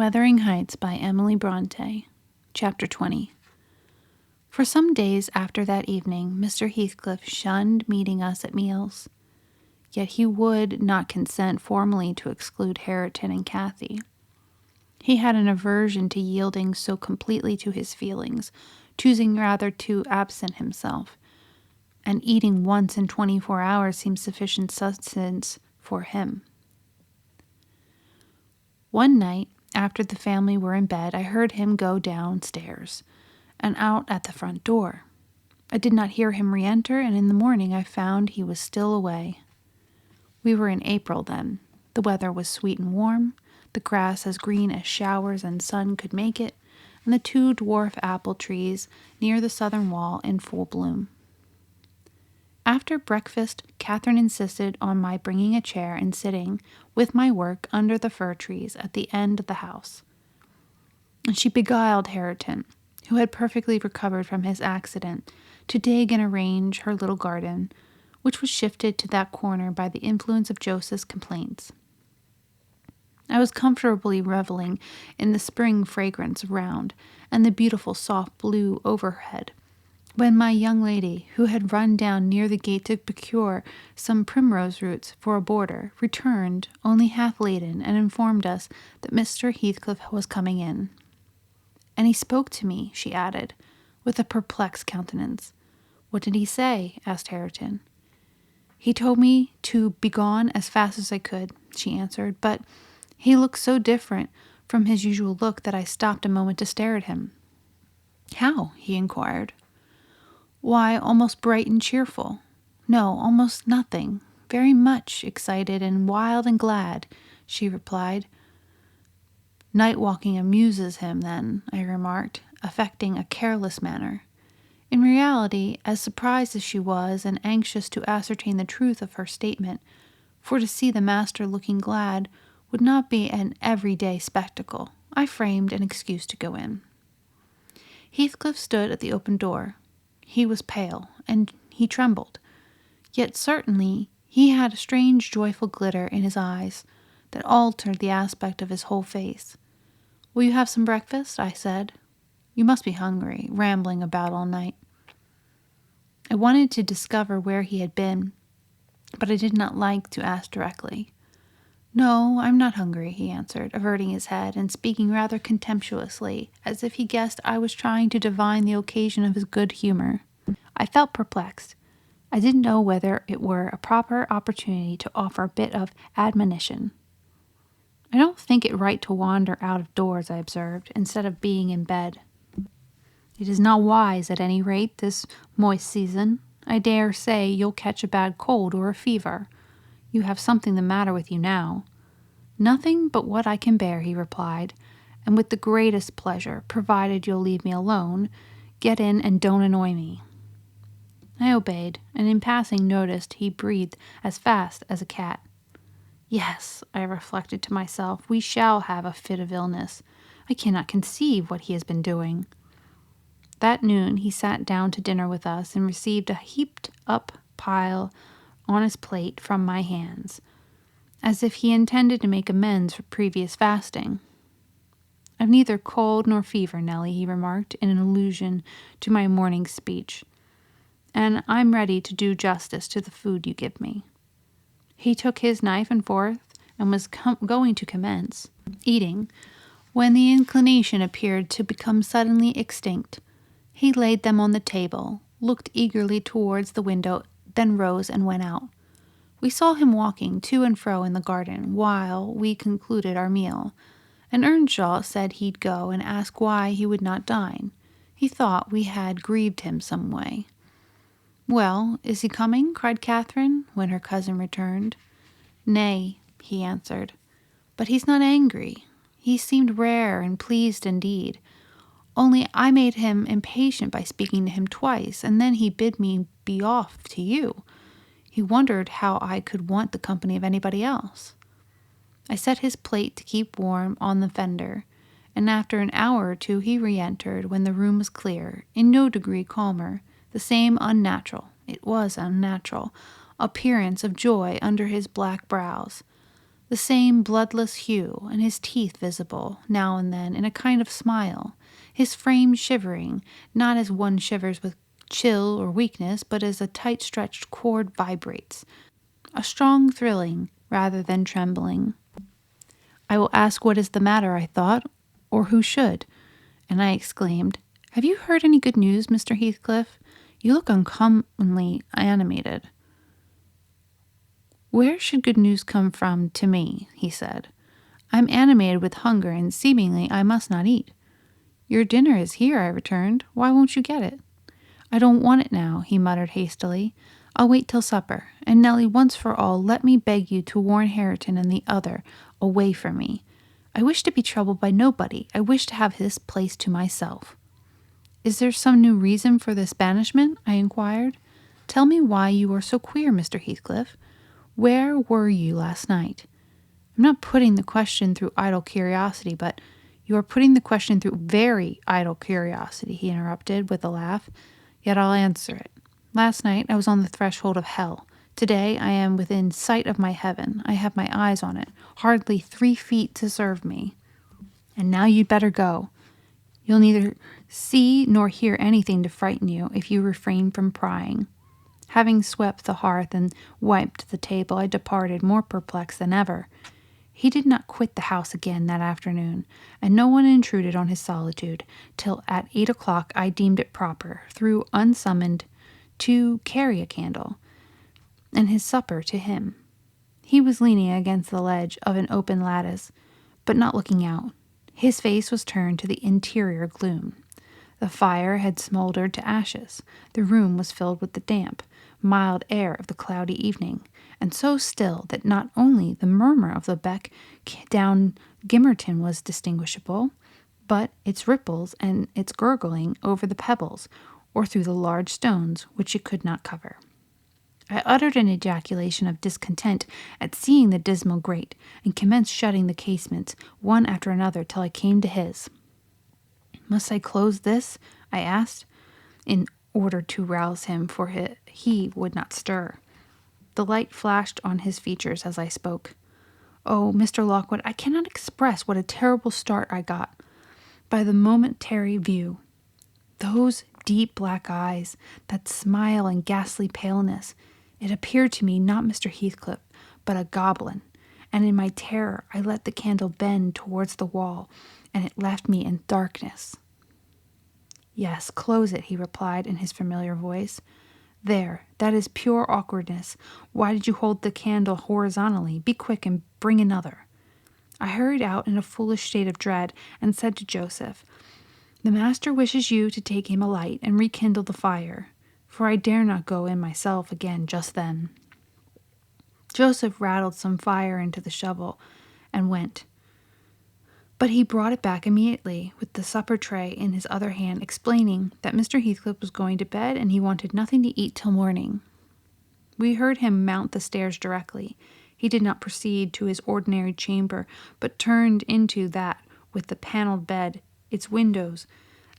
Wuthering Heights by Emily Brontë, Chapter 20. For some days after that evening, Mr. Heathcliff shunned meeting us at meals. Yet he would not consent formally to exclude Hareton and Cathy. He had an aversion to yielding so completely to his feelings, choosing rather to absent himself, and eating once in 24 hours seemed sufficient sustenance for him. One night, after the family were in bed, I heard him go downstairs and out at the front door. I did not hear him re-enter, and in the morning I found he was still away. We were in April then. The weather was sweet and warm, the grass as green as showers and sun could make it, and the 2 dwarf apple trees near the southern wall in full bloom. After breakfast, Catherine insisted on my bringing a chair and sitting with my work under the fir trees at the end of the house. And she beguiled Hareton, who had perfectly recovered from his accident, to dig and arrange her little garden, which was shifted to that corner by the influence of Joseph's complaints. I was comfortably reveling in the spring fragrance around and the beautiful soft blue overhead, when my young lady, who had run down near the gate to procure some primrose roots for a border, returned, only half laden, and informed us that Mr. Heathcliff was coming in. "And he spoke to me," she added, with a perplexed countenance. "What did he say?" asked Hareton. "He told me to be gone as fast as I could," she answered, "but he looked so different from his usual look that I stopped a moment to stare at him." "How?" he inquired. "Why, almost bright and cheerful. No, almost nothing. Very much excited and wild and glad," she replied. "Night walking amuses him, then," I remarked, affecting a careless manner. In reality, as surprised as she was, and anxious to ascertain the truth of her statement, for to see the master looking glad would not be an everyday spectacle, I framed an excuse to go in. Heathcliff stood at the open door. He was pale, and he trembled. Yet certainly he had a strange joyful glitter in his eyes that altered the aspect of his whole face. "Will you have some breakfast?" I said. "You must be hungry, rambling about all night." I wanted to discover where he had been, but I did not like to ask directly. "No, I'm not hungry," he answered, averting his head and speaking rather contemptuously, as if he guessed I was trying to divine the occasion of his good humor. I felt perplexed. I didn't know whether it were a proper opportunity to offer a bit of admonition. "I don't think it right to wander out of doors," I observed, "instead of being in bed. It is not wise, at any rate, this moist season. I dare say you'll catch a bad cold or a fever. You have something the matter with you now." "Nothing but what I can bear," he replied, "and with the greatest pleasure, provided you'll leave me alone. Get in and don't annoy me." I obeyed, and in passing noticed he breathed as fast as a cat. "Yes," I reflected to myself, "we shall have a fit of illness. I cannot conceive what he has been doing." That noon he sat down to dinner with us and received a heaped-up pile on his plate from my hands, as if he intended to make amends for previous fasting. "I've neither cold nor fever, Nelly," he remarked, in an allusion to my morning speech, "and I'm ready to do justice to the food you give me." He took his knife and fork and was going to commence eating, when the inclination appeared to become suddenly extinct. He laid them on the table, looked eagerly towards the window, then rose and went out. We saw him walking to and fro in the garden while we concluded our meal, and Earnshaw said he'd go and ask why he would not dine. He thought we had grieved him some way. "Well, is he coming?" cried Catherine, when her cousin returned. "Nay," he answered, "but he's not angry. He seemed rare and pleased indeed. Only I made him impatient by speaking to him twice, and then he bid me be off to you. He wondered how I could want the company of anybody else." I set his plate to keep warm on the fender, and after an hour or two he re-entered when the room was clear, in no degree calmer, the same unnatural, it was unnatural, appearance of joy under his black brows. the same bloodless hue, and his teeth visible, now and then, in a kind of smile, his frame shivering, not as one shivers with chill or weakness, but as a tight-stretched cord vibrates, a strong thrilling rather than trembling. I will ask what is the matter, I thought, or who should? And I exclaimed, "Have you heard any good news, Mr. Heathcliff? You look uncommonly animated." "Where should good news come from to me?" he said. "I'm animated with hunger, and seemingly I must not eat." "Your dinner is here," I returned. "Why won't you get it?" "I don't want it now," he muttered hastily. "I'll wait till supper. And Nelly, once for all, let me beg you to warn Hareton and the other away from me. I wish to be troubled by nobody. I wish to have this place to myself." "Is there some new reason for this banishment?" I inquired. "Tell me why you are so queer, Mr. Heathcliff. Where were you last night?" "I'm not putting the question through idle curiosity, but—" "You are putting the question through very idle curiosity," he interrupted with a laugh. "Yet I'll answer it. Last night I was on the threshold of hell. Today I am within sight of my heaven. I have my eyes on it, hardly 3 feet to serve me. And now you'd better go. You'll neither see nor hear anything to frighten you if you refrain from prying." Having swept the hearth and wiped the table, I departed, more perplexed than ever. He did not quit the house again that afternoon, and no one intruded on his solitude, till at 8 o'clock I deemed it proper, though unsummoned, to carry a candle, and his supper to him. He was leaning against the ledge of an open lattice, but not looking out. His face was turned to the interior gloom. The fire had smoldered to ashes. The room was filled with the damp, mild air of the cloudy evening, and so still that not only the murmur of the beck down Gimmerton was distinguishable, but its ripples and its gurgling over the pebbles, or through the large stones which it could not cover. I uttered an ejaculation of discontent at seeing the dismal grate, and commenced shutting the casements one after another till I came to his. "Must I close this?" I asked, in order to rouse him, for he would not stir. The light flashed on his features as I spoke. "Oh, Mr. Lockwood, I cannot express what a terrible start I got by the momentary view. Those deep black eyes, that smile and ghastly paleness. It appeared to me not Mr. Heathcliff, but a goblin, and in my terror I let the candle bend towards the wall, and it left me in darkness." "Yes, close it," he replied in his familiar voice. "There, that is pure awkwardness. Why did you hold the candle horizontally? Be quick and bring another." I hurried out in a foolish state of dread, and said to Joseph, "The master wishes you to take him a light and rekindle the fire," for I dare not go in myself again just then. Joseph rattled some fire into the shovel and went. But he brought it back immediately, with the supper tray in his other hand, explaining that Mr. Heathcliff was going to bed and he wanted nothing to eat till morning. We heard him mount the stairs directly. He did not proceed to his ordinary chamber, but turned into that with the panelled bed, its windows,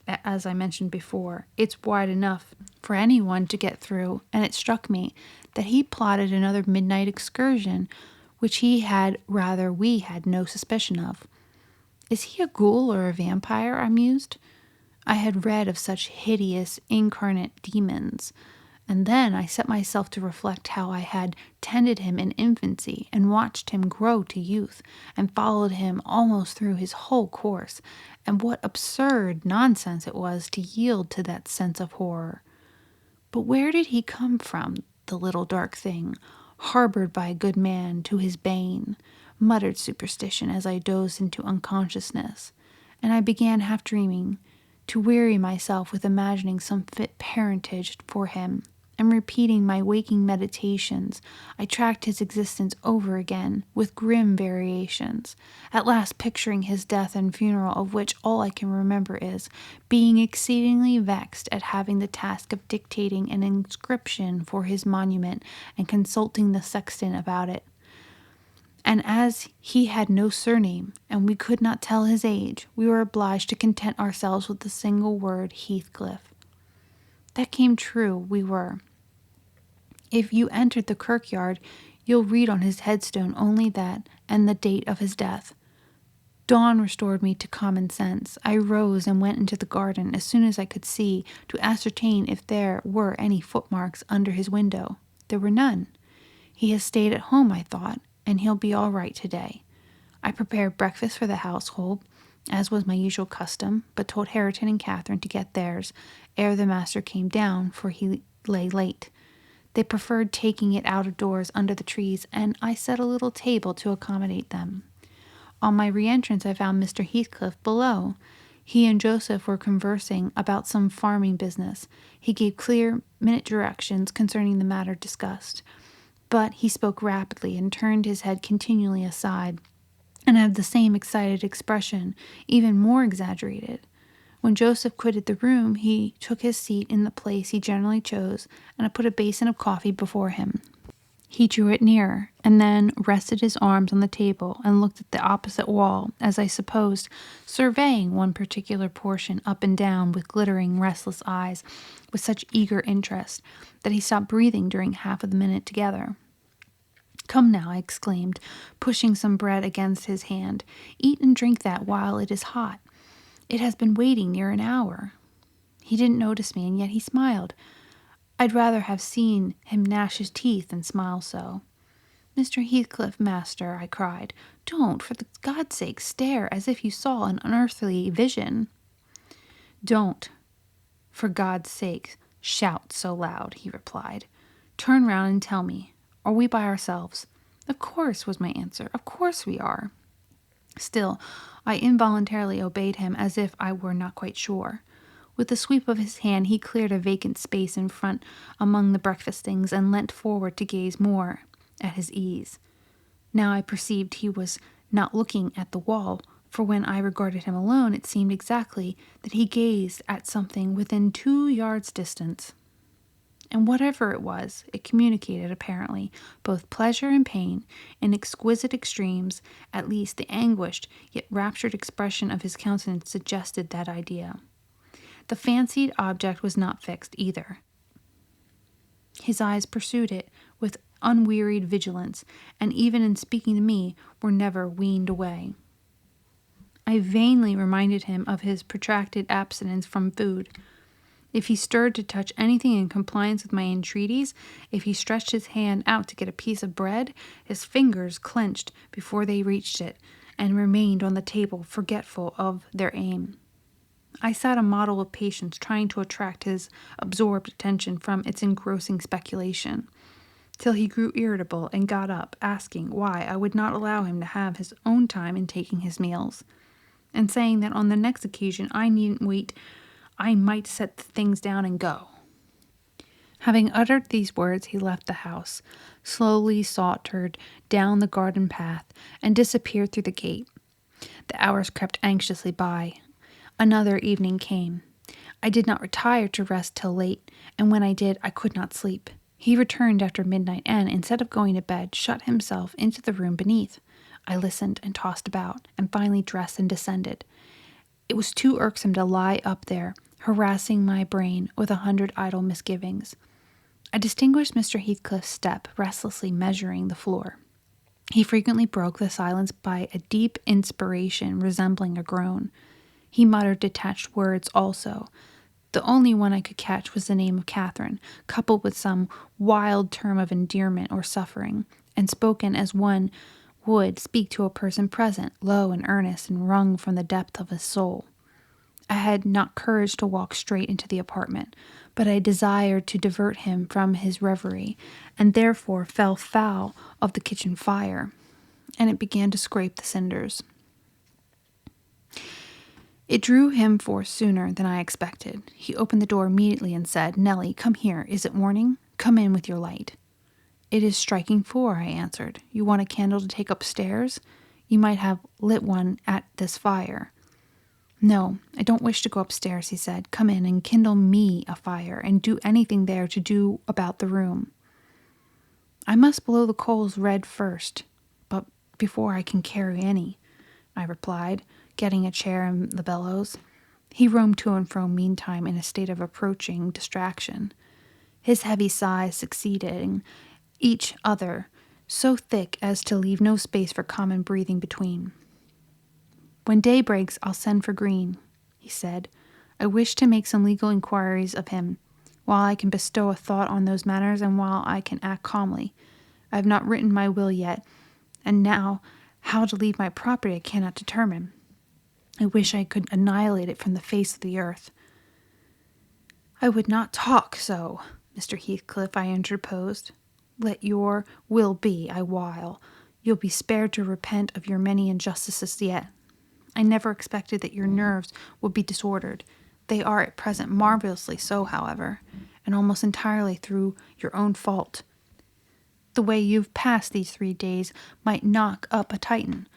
as I mentioned before. It's wide enough for anyone to get through, and it struck me that he plotted another midnight excursion, which we had no suspicion of. "Is he a ghoul or a vampire?" I mused. I had read of such hideous incarnate demons, and then I set myself to reflect how I had tended him in infancy, and watched him grow to youth, and followed him almost through his whole course, and what absurd nonsense it was to yield to that sense of horror. But where did he come from, the little dark thing, harbored by a good man to his bane? Muttered superstition as I dozed into unconsciousness, and I began, half dreaming, to weary myself with imagining some fit parentage for him, and repeating my waking meditations. I tracked his existence over again, with grim variations, at last picturing his death and funeral, of which all I can remember is being exceedingly vexed at having the task of dictating an inscription for his monument, and consulting the sexton about it. And as he had no surname, and we could not tell his age, we were obliged to content ourselves with the single word Heathcliff. That came true, we were. If you entered the kirkyard, You'll read on his headstone only that and the date of his death. Dawn restored me to common sense. I rose and went into the garden as soon as I could see to ascertain if there were any footmarks under his window. There were none. He has stayed at home, I thought, and he'll be all right today. I prepared breakfast for the household, as was my usual custom, but told Hareton and Catherine to get theirs ere the master came down, for he lay late. They preferred taking it out of doors under the trees, and I set a little table to accommodate them. On my re-entrance, I found Mr. Heathcliff below. He and Joseph were conversing about some farming business. He gave clear, minute directions concerning the matter discussed, but he spoke rapidly and turned his head continually aside, and had the same excited expression, even more exaggerated. When Joseph quitted the room, he took his seat in the place he generally chose, and I put a basin of coffee before him. He drew it nearer, and then rested his arms on the table and looked at the opposite wall, as I supposed, surveying one particular portion up and down with glittering, restless eyes, with such eager interest that he stopped breathing during half of the minute together. "Come now," I exclaimed, pushing some bread against his hand. "Eat and drink that while it is hot. It has been waiting near an hour." He didn't notice me, and yet he smiled. I'd rather have seen him gnash his teeth than smile so. "Mr. Heathcliff, master," I cried, "don't, for God's sake, stare as if you saw an unearthly vision." "Don't, for God's sake, shout so loud," he replied. "Turn round and tell me, are we by ourselves?" "Of course," was my answer. "Of course we are." Still, I involuntarily obeyed him as if I were not quite sure. With a sweep of his hand, he cleared a vacant space in front among the breakfast things and leant forward to gaze more at his ease. Now I perceived he was not looking at the wall, for when I regarded him alone, it seemed exactly that he gazed at something within 2 yards' distance. And whatever it was, it communicated, apparently, both pleasure and pain in exquisite extremes. At least the anguished yet raptured expression of his countenance suggested that idea. The fancied object was not fixed either. His eyes pursued it with unwearied vigilance, and even in speaking to me were never weaned away. I vainly reminded him of his protracted abstinence from food. If he stirred to touch anything in compliance with my entreaties, if he stretched his hand out to get a piece of bread, his fingers clenched before they reached it, and remained on the table forgetful of their aim. I sat a model of patience, trying to attract his absorbed attention from its engrossing speculation, till he grew irritable and got up, asking why I would not allow him to have his own time in taking his meals, and saying that on the next occasion I needn't wait, I might set the things down and go. Having uttered these words, he left the house, slowly sauntered down the garden path, and disappeared through the gate. The hours crept anxiously by. Another evening came. I did not retire to rest till late, and when I did, I could not sleep. He returned after midnight, and, instead of going to bed, shut himself into the room beneath. I listened and tossed about, and finally dressed and descended. It was too irksome to lie up there, harassing my brain with 100 idle misgivings. I distinguished Mr. Heathcliff's step restlessly measuring the floor. He frequently broke the silence by a deep inspiration resembling a groan. He muttered detached words also. The only one I could catch was the name of Catherine, coupled with some wild term of endearment or suffering, and spoken as one would speak to a person present, low and earnest, and wrung from the depth of his soul. I had not courage to walk straight into the apartment, but I desired to divert him from his reverie, and therefore fell foul of the kitchen fire, and it began to scrape the cinders. It drew him forth sooner than I expected. He opened the door immediately and said, "Nelly, come here. Is it morning? Come in with your light." "It is striking 4, I answered. "You want a candle to take upstairs? You might have lit one at this fire." "No, I don't wish to go upstairs," he said. "Come in and kindle me a fire, and do anything there to do about the room." "I must blow the coals red first, but before I can carry any," I replied, getting a chair in the bellows. He roamed to and fro meantime in a state of approaching distraction, his heavy sighs succeeding each other so thick as to leave no space for common breathing between. "When day breaks, I'll send for Green," he said. "I wish to make some legal inquiries of him, while I can bestow a thought on those matters and while I can act calmly. I have not written my will yet, and now how to leave my property I cannot determine. I wish I could annihilate it from the face of the earth." "I would not talk so, Mr. Heathcliff," I interposed. "Let your will be a while. You'll be spared to repent of your many injustices yet. I never expected that your nerves would be disordered. They are at present marvelously so, however, and almost entirely through your own fault. The way you've passed these 3 days might knock up a Titan.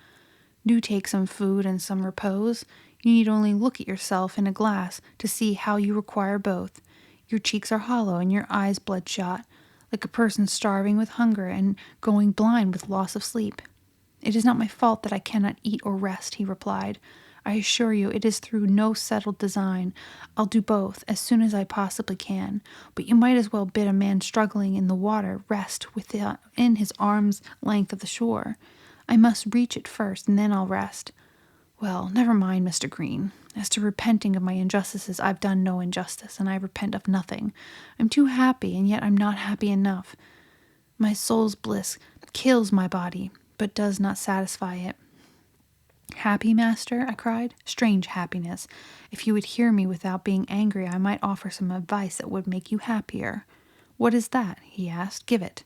Do take some food and some repose. You need only look at yourself in a glass to see how you require both. Your cheeks are hollow and your eyes bloodshot, like a person starving with hunger and going blind with loss of sleep." "It is not my fault that I cannot eat or rest," he replied. "I assure you it is through no settled design. I'll do both as soon as I possibly can. But you might as well bid a man struggling in the water rest within his arm's length of the shore. I must reach it first, and then I'll rest. Well, never mind, Mr. Green. As to repenting of my injustices, I've done no injustice, and I repent of nothing. I'm too happy, and yet I'm not happy enough. My soul's bliss kills my body, but does not satisfy it." "Happy, master?" I cried. "Strange happiness. If you would hear me without being angry, I might offer some advice that would make you happier." "What is that?" he asked. "Give it."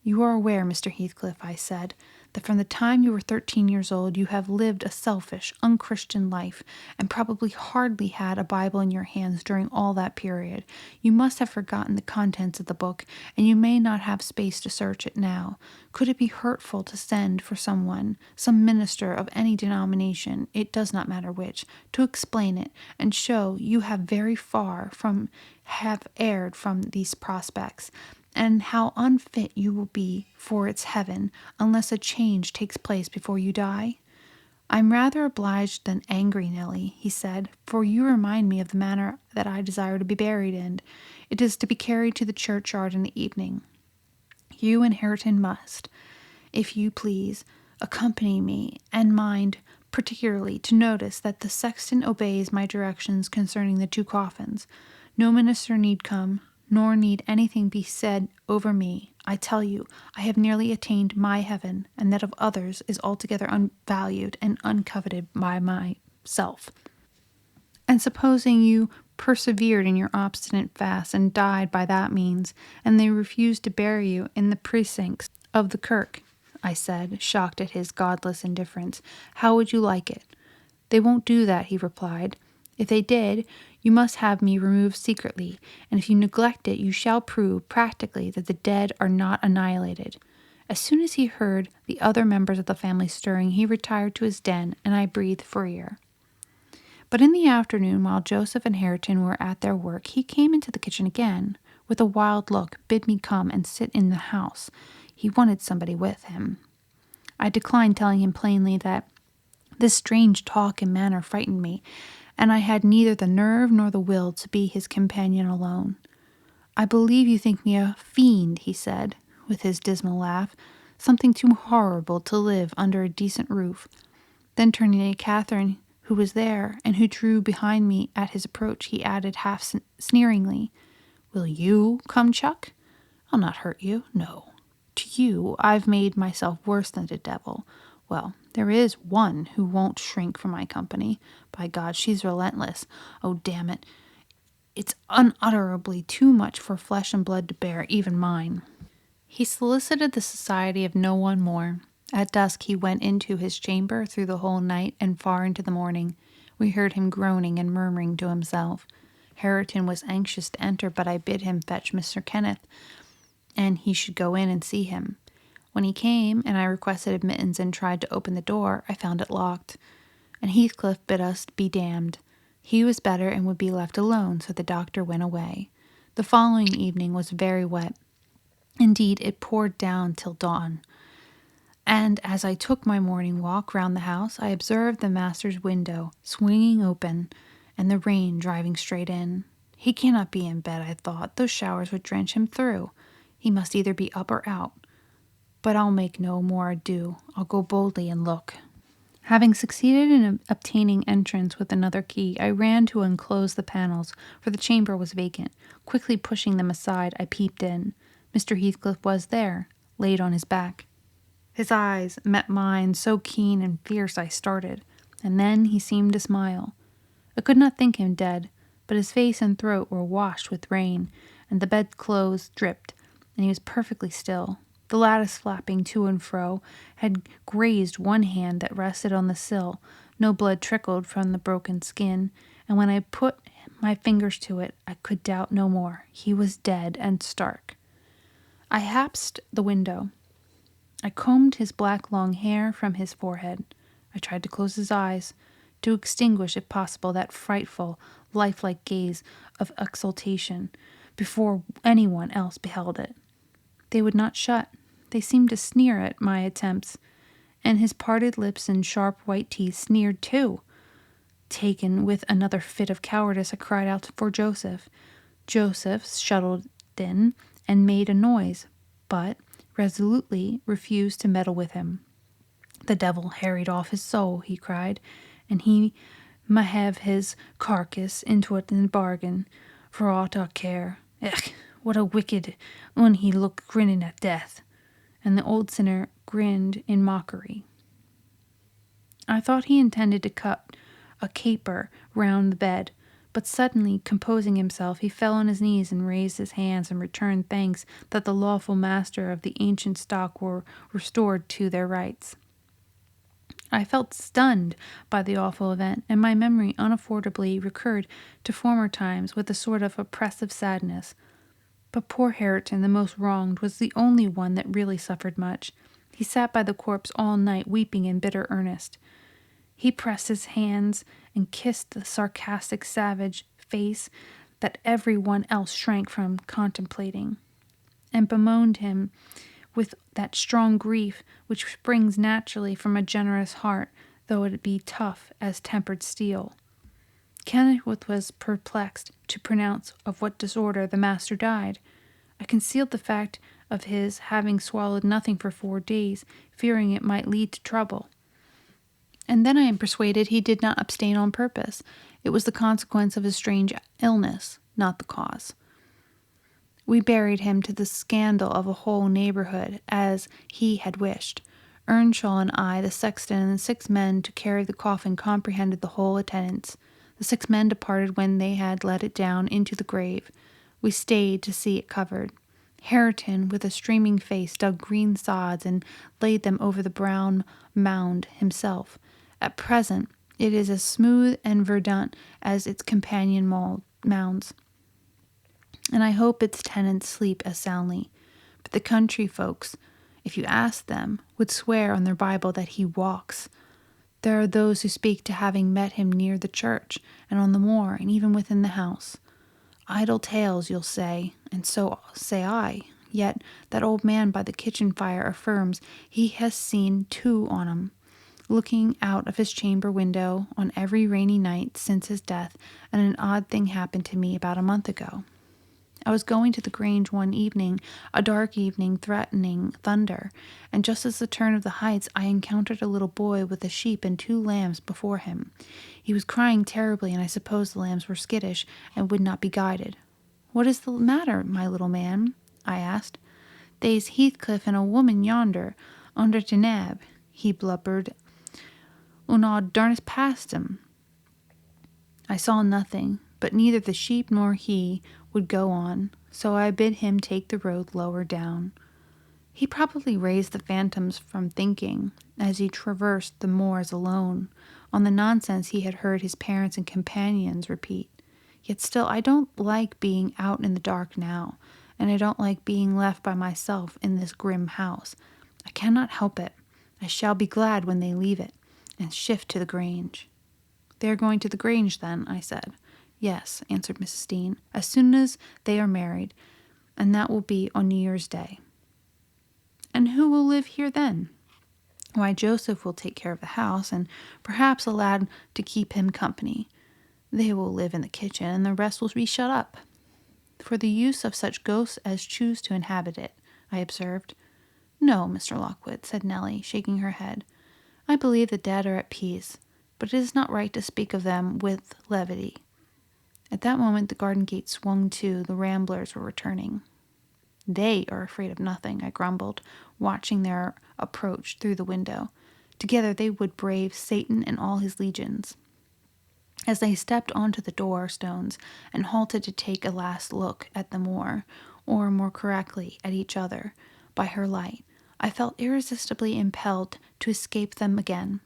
"You are aware, Mr. Heathcliff," I said, "that from the time you were 13 years old you have lived a selfish, unchristian life, and probably hardly had a Bible in your hands during all that period. You must have forgotten the contents of the book, and you may not have space to search it now. Could it be hurtful to send for someone, some minister of any denomination, it does not matter which, to explain it, and show you have very far from have erred from these prospects, and how unfit you will be for its heaven unless a change takes place before you die?" "I'm rather obliged than angry, Nelly," he said, "for you remind me of the manner that I desire to be buried in. It is to be carried to the churchyard in the evening. You and Hareton must, if you please, accompany me, and mind particularly to notice that the sexton obeys my directions concerning the 2 coffins. No minister need come, nor need anything be said over me. I tell you, I have nearly attained my heaven, and that of others is altogether unvalued and uncoveted by myself. And supposing you persevered in your obstinate fast and died by that means, and they refused to bury you in the precincts of the kirk," I said, shocked at his godless indifference, "how would you like it?" "They won't do that," he replied. "If they did, you must have me removed secretly, and if you neglect it, you shall prove practically that the dead are not annihilated." As soon as he heard the other members of the family stirring, he retired to his den, and I breathed freer. But in the afternoon, while Joseph and Hareton were at their work, he came into the kitchen again. With a wild look, bid me come and sit in the house. He wanted somebody with him. I declined, telling him plainly that this strange talk and manner frightened me, and I had neither the nerve nor the will to be his companion alone. "I believe you think me a fiend," he said, with his dismal laugh, "something too horrible to live under a decent roof." Then turning to Catherine, who was there, and who drew behind me at his approach, he added half sneeringly, "Will you come, Chuck? I'll not hurt you, no. To you I've made myself worse than the devil. Well, there is one who won't shrink from my company. By God, she's relentless. Oh, damn it. It's unutterably too much for flesh and blood to bear, even mine." He solicited the society of no one more. At dusk he went into his chamber through the whole night and far into the morning. We heard him groaning and murmuring to himself. Hareton was anxious to enter, but I bid him fetch Mr. Kenneth, and he should go in and see him. When he came, and I requested admittance and tried to open the door, I found it locked, and Heathcliff bid us be damned. He was better and would be left alone, so the doctor went away. The following evening was very wet. Indeed, it poured down till dawn. And as I took my morning walk round the house, I observed the master's window swinging open, and the rain driving straight in. He cannot be in bed, I thought. Those showers would drench him through. He must either be up or out. But I'll make no more ado. I'll go boldly and look. Having succeeded in obtaining entrance with another key, I ran to unclose the panels, for the chamber was vacant. Quickly pushing them aside, I peeped in. Mr. Heathcliff was there, laid on his back. His eyes met mine, so keen and fierce I started, and then he seemed to smile. I could not think him dead, but his face and throat were washed with rain, and the bedclothes dripped, and he was perfectly still. The lattice flapping to and fro had grazed one hand that rested on the sill. No blood trickled from the broken skin, and when I put my fingers to it, I could doubt no more. He was dead and stark. I hapsed the window. I combed his black long hair from his forehead. I tried to close his eyes, to extinguish, if possible, that frightful, lifelike gaze of exultation before anyone else beheld it. They would not shut. They seemed to sneer at my attempts, and his parted lips and sharp white teeth sneered too. Taken with another fit of cowardice, I cried out for Joseph. Joseph shuttled in and made a noise, but resolutely refused to meddle with him. The devil harried off his soul, he cried, and he ma have his carcass into it in the bargain, for aught I care. Ech, what a wicked un he look grinning at death. And the old sinner grinned in mockery. I thought he intended to cut a caper round the bed, but suddenly composing himself, he fell on his knees and raised his hands and returned thanks that the lawful master of the ancient stock were restored to their rights. I felt stunned by the awful event, and my memory unaffordably recurred to former times with a sort of oppressive sadness. But poor Hareton, the most wronged, was the only one that really suffered much. He sat by the corpse all night, weeping in bitter earnest. He pressed his hands and kissed the sarcastic, savage face that every one else shrank from contemplating, and bemoaned him with that strong grief which springs naturally from a generous heart, though it be tough as tempered steel. Kenneth was perplexed to pronounce of what disorder the master died. I concealed the fact of his having swallowed nothing for 4 days, fearing it might lead to trouble. And then I am persuaded he did not abstain on purpose. It was the consequence of his strange illness, not the cause. We buried him to the scandal of a whole neighborhood, as he had wished. Earnshaw and I, the sexton, and the 6 men to carry the coffin comprehended the whole attendance. The 6 men departed when they had let it down into the grave. We stayed to see it covered. Hareton, with a streaming face, dug green sods and laid them over the brown mound himself. At present, it is as smooth and verdant as its companion mounds, and I hope its tenants sleep as soundly. But the country folks, if you ask them, would swear on their Bible that he walks. There are those who speak to having met him near the church, and on the moor, and even within the house. Idle tales, you'll say, and so say I. Yet that old man by the kitchen fire affirms he has seen 2 on 'em, looking out of his chamber window on every rainy night since his death, and an odd thing happened to me about a month ago. I was going to the Grange one evening, a dark evening threatening thunder, and just as the turn of the heights I encountered a little boy with a sheep and 2 lambs before him. He was crying terribly, and I suppose the lambs were skittish and would not be guided. "What is the matter, my little man?" I asked. "They's Heathcliff and a woman yonder, under t' nab," he blubbered, "un I'd darnest past 'em." I saw nothing, but neither the sheep nor he would go on, so I bid him take the road lower down. He probably raised the phantoms from thinking, as he traversed the moors alone, on the nonsense he had heard his parents and companions repeat. Yet still I don't like being out in the dark now, and I don't like being left by myself in this grim house. I cannot help it. I shall be glad when they leave it, and shift to the Grange. "They are going to the Grange, then?" I said. "Yes," answered Mrs. Dean, "as soon as they are married, and that will be on New Year's Day." "And who will live here then?" "Why, Joseph will take care of the house, and perhaps a lad to keep him company. They will live in the kitchen, and the rest will be shut up." "For the use of such ghosts as choose to inhabit it," I observed. No, Mr. Lockwood, said Nelly, shaking her head. I believe the dead are at peace, but it is not right to speak of them with levity. At that moment the garden gate swung to. The ramblers were returning. They are afraid of nothing, I grumbled, watching their approach through the window. Together they would brave Satan and all his legions. As they stepped onto the door stones and halted to take a last look at the moor, or more correctly, at each other, by her light, I felt irresistibly impelled to escape them again,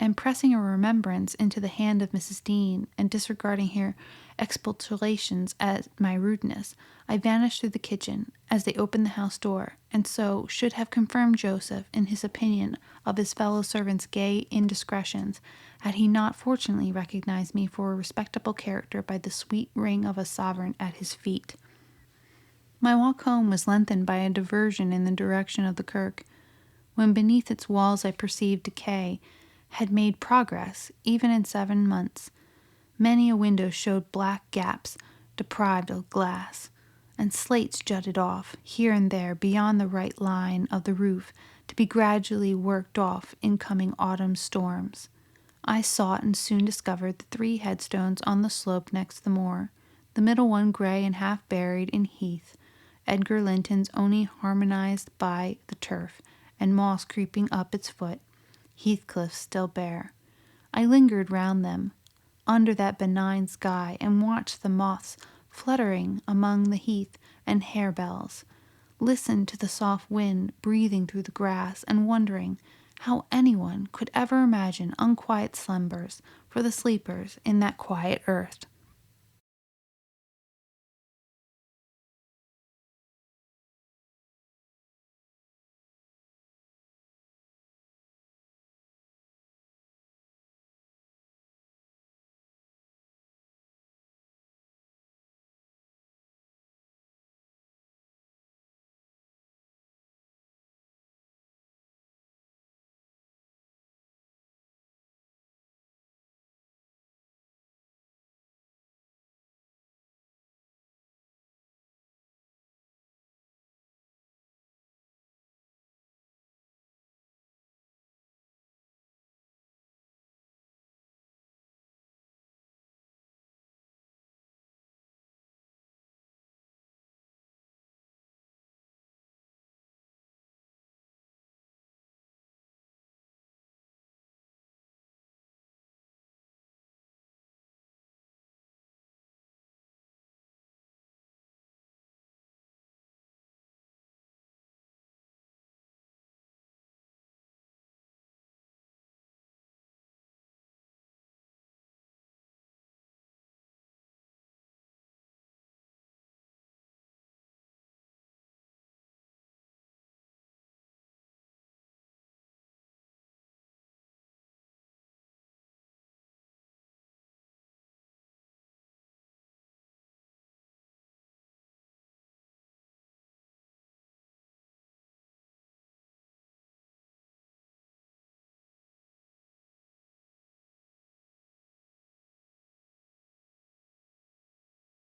and pressing a remembrance into the hand of Mrs. Dean, and disregarding her expostulations at my rudeness, I vanished through the kitchen as they opened the house door, and so should have confirmed Joseph in his opinion of his fellow servants' gay indiscretions, had he not fortunately recognized me for a respectable character by the sweet ring of a sovereign at his feet. My walk home was lengthened by a diversion in the direction of the kirk. When beneath its walls I perceived decay had made progress, even in 7 months. Many a window showed black gaps, deprived of glass, and slates jutted off, here and there, beyond the right line of the roof, to be gradually worked off in coming autumn storms. I sought and soon discovered the 3 headstones on the slope next the moor, the middle one gray and half buried in heath, Edgar Linton's only harmonized by the turf, and moss creeping up its foot, Heathcliff still bare. I lingered round them, under that benign sky, and watched the moths fluttering among the heath and harebells, listened to the soft wind breathing through the grass, and wondering how anyone could ever imagine unquiet slumbers for the sleepers in that quiet earth.